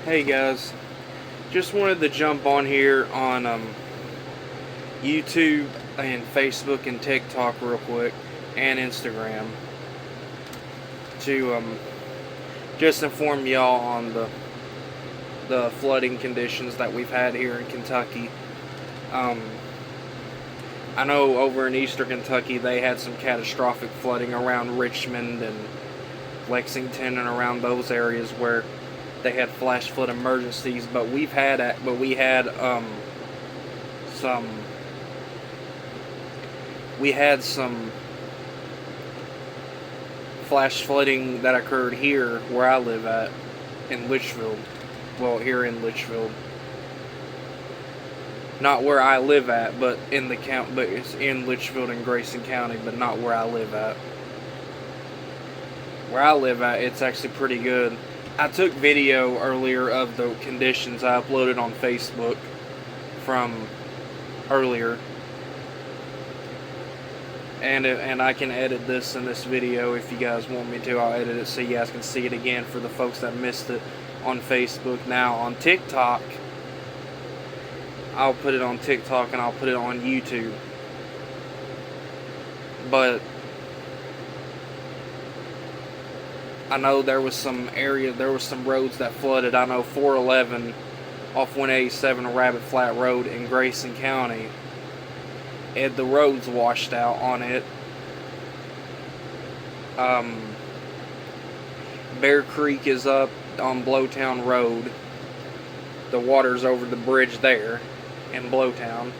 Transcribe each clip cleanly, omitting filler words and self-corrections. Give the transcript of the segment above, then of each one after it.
Hey guys, just wanted to jump on here on YouTube and Facebook and TikTok real quick, and Instagram to just inform y'all on the flooding conditions that we've had here in Kentucky. Um, I know over in Eastern Kentucky they had some catastrophic flooding around Richmond and Lexington and around those areas where they had flash flood emergencies, but we had some flash flooding that occurred here where I live at in Litchfield. Well, here in Litchfield, not where I live at, but in the count, but it's in Litchfield and Grayson County, but not where I live at. Where I live at, it's actually pretty good. I took video earlier of the conditions I uploaded on Facebook from earlier, and I can edit this in this video if you guys want me to. I'll edit it so you guys can see it again for the folks that missed it on Facebook. Now on TikTok, I'll put it on TikTok and I'll put it on YouTube, but I know there was some roads that flooded. I know 411 off 187 Rabbit Flat Road in Grayson County, and the roads washed out on it. Bear Creek is up on Blowtown Road. The water's over the bridge there in Blowtown.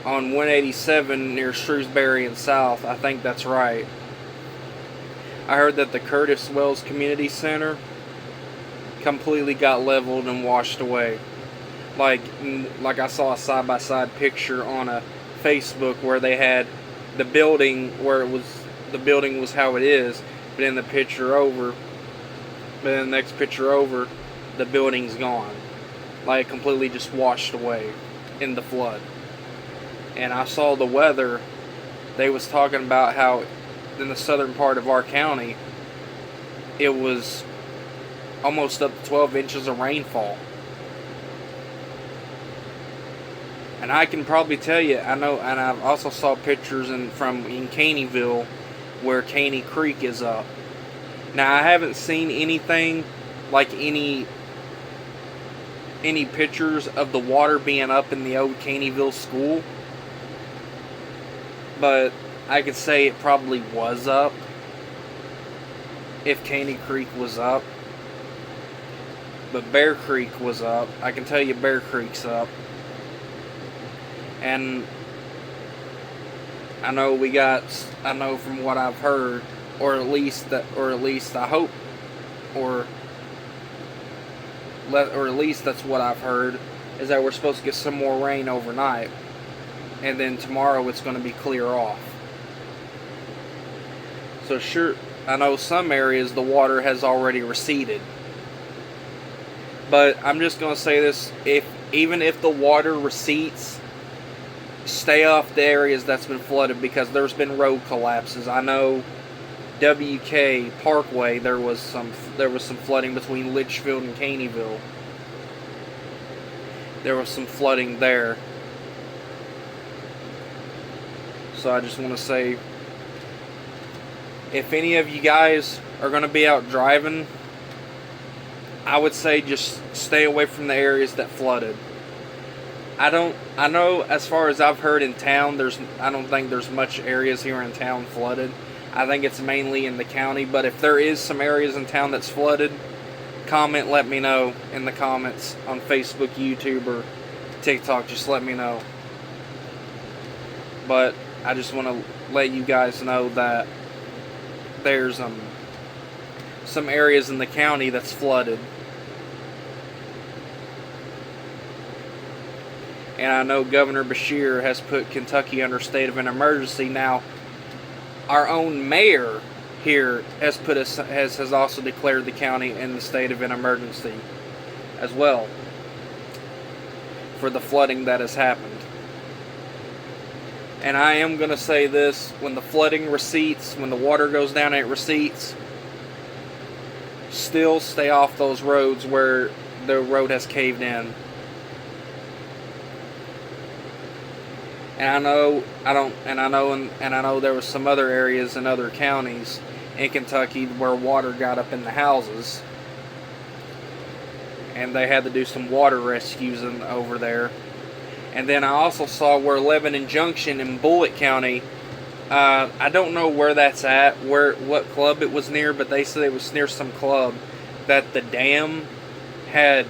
On 187 near Shrewsbury and South, I think that's right. I heard that the Curtis Wells Community Center completely got leveled and washed away. Like I saw a side-by-side picture on a Facebook where they had the building was how it is, but in the next picture over, the building's gone. Like completely just washed away in the flood. And I saw the weather. They was talking about how in the southern part of our county, it was almost up to 12 inches of rainfall. And I can probably tell you, I know, and I've also saw pictures in Caneyville where Caney Creek is up. Now I haven't seen anything like any pictures of the water being up in the old Caneyville school, but I could say it probably was up if Caney Creek was up. But Bear Creek was up. I can tell you Bear Creek's up. And I know from what I've heard, or at least I hope, or at least that's what I've heard, is that we're supposed to get some more rain overnight, and then tomorrow it's going to be clear off. So sure, I know some areas the water has already receded, but I'm just going to say this: even if the water recedes, stay off the areas that's been flooded, because there's been road collapses. I know WK Parkway, there was some flooding between Litchfield and Caneyville. There was some flooding there. So I just want to say, if any of you guys are going to be out driving, I would say just stay away from the areas that flooded. I know as far as I've heard in town, I don't think there's much areas here in town flooded. I think it's mainly in the county, but if there is some areas in town that's flooded, comment, let me know in the comments on Facebook, YouTube, or TikTok. Just let me know. But I just want to let you guys know that there's some areas in the county that's flooded. And I know Governor Beshear has put Kentucky under state of an emergency. Now, our own mayor here has also declared the county in the state of an emergency as well for the flooding that has happened. And I am going to say this: when the flooding recedes, when the water goes down and it recedes, still stay off those roads where the road has caved in. And I know there was some other areas in other counties in Kentucky where water got up in the houses, and they had to do some water rescues over there. And then I also saw where Lebanon Junction in Bullitt County, I don't know where that's at, what club it was near, but they said it was near some club that the dam had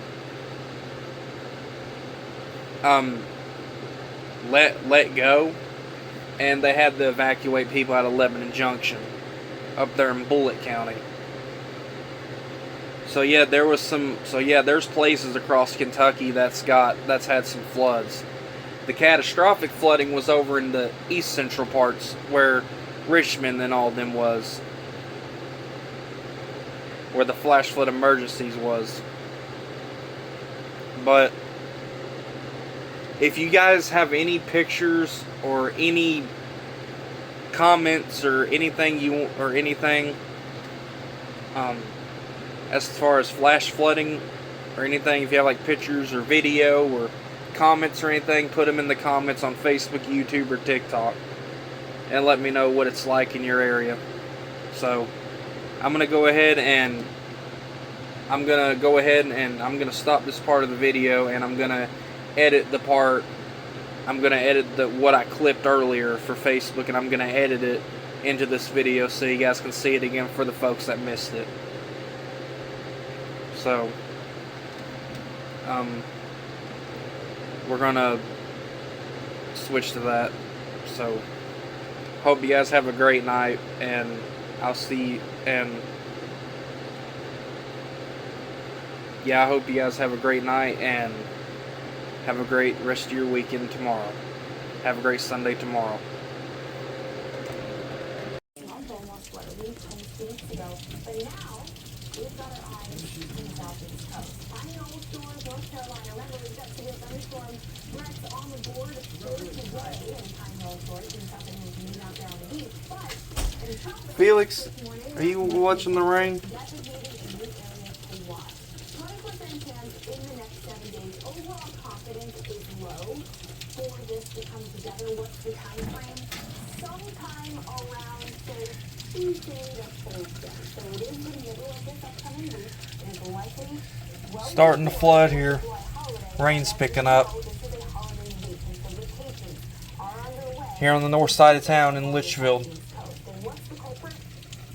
let go, and they had to evacuate people out of Lebanon Junction up there in Bullitt County. So yeah, there's places across Kentucky that's had some floods. The catastrophic flooding was over in the east central parts where Richmond and all them was, where the flash flood emergencies was. But if you guys have any pictures or any comments or anything as far as flash flooding or anything, if you have like pictures or video or comments or anything, put them in the comments on Facebook, YouTube, or TikTok, and let me know what it's like in your area. So I'm gonna go ahead and I'm gonna stop this part of the video, and I'm gonna edit what I clipped earlier for Facebook, and I'm gonna edit it into this video so you guys can see it again for the folks that missed it. So we're gonna switch to that. So hope you guys have a great night, and I hope you guys have a great night and have a great rest of your weekend tomorrow. Have a great Sunday tomorrow. Almost what, a week, 2 weeks ago, but now we've got our eyes on the southeast coast. Tiny old stores, North Carolina. Remember, we've got severe thunderstorm threats on the board for today, and tiny old stores and something we can meet out there on the beach. But in Charleston, Felix, are you watching the rain? designated a new area to watch. 20% chance in the next 7 days. Overall confidence is low for this to come together. What's the time frame? Sometime around, say, Tuesday to Thursday. So it is in the middle of this upcoming week. It is likely Starting to flood here. Rain's picking up here on the north side of town in Litchfield. And what's the culprit?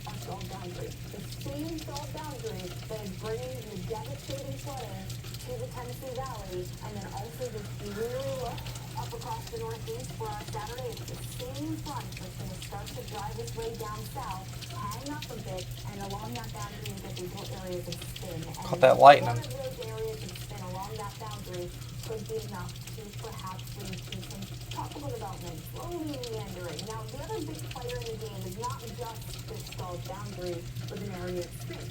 Our salt boundary. The same salt boundary that is bringing the devastating flooding to the Tennessee Valley, and then also this dreary look up across the northeast for our Saturday. It's the same front that's going to start to drive its way down south, hang up a bit, and along that boundary you get these little areas of spin. Caught that lightning. One of those areas of spin along that boundary could be enough to perhaps lead to some tropical development, slowly meandering. Now, the other big player in the game is not just this salt boundary with an area of spin.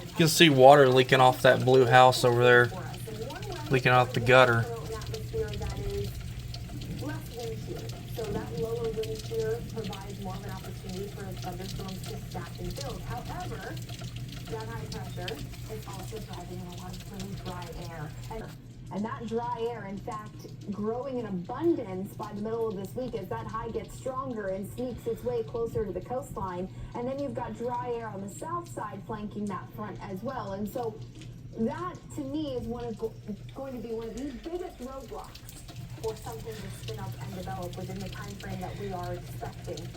You can see water leaking off that blue house over there, leaking off the gutter. So that lower wind shear provides more of an opportunity for thunderstorms to stack and build. However, that high pressure is also driving in a lot of clean, dry air. And that dry air, in fact, growing in abundance by the middle of this week as that high gets stronger and sneaks its way closer to the coastline. And then you've got dry air on the south side flanking that front as well. And so that, to me, is going to be one of the biggest roadblocks for something to spin up and develop within the time frame that we are expecting.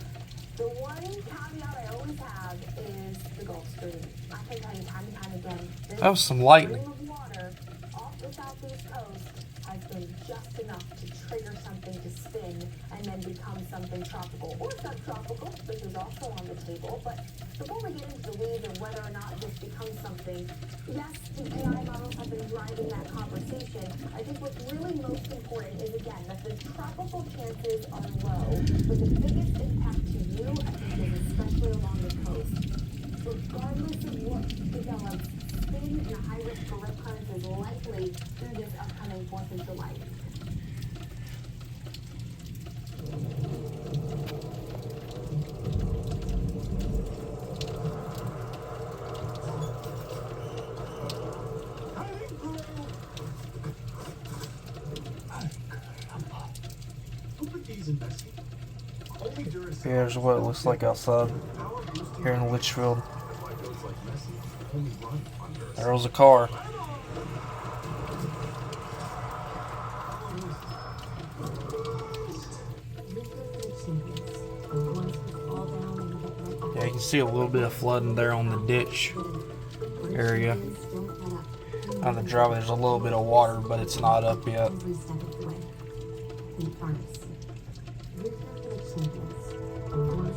The one caveat I always have is the Gulf Stream. I can tell you time and time again, this That was some lightning. stream of water off the southeast coast has been just enough to trigger something to spin and then become something tropical or subtropical. This is also on the table. But before we get into the weeds of whether or not this becomes something, yes, the AI models have been driving that conversation. I think what's really most important is, again, that the tropical chances are low, but the biggest impact to you, I think, is especially along the coast. Regardless of what develops, spin and a high risk for rip currents is likely through this upcoming 4th of July. Here's what it looks like outside here in Litchfield. There was a car. Yeah, you can see a little bit of flooding there on the ditch area. On the driveway, there's a little bit of water, but it's not up yet. Champions.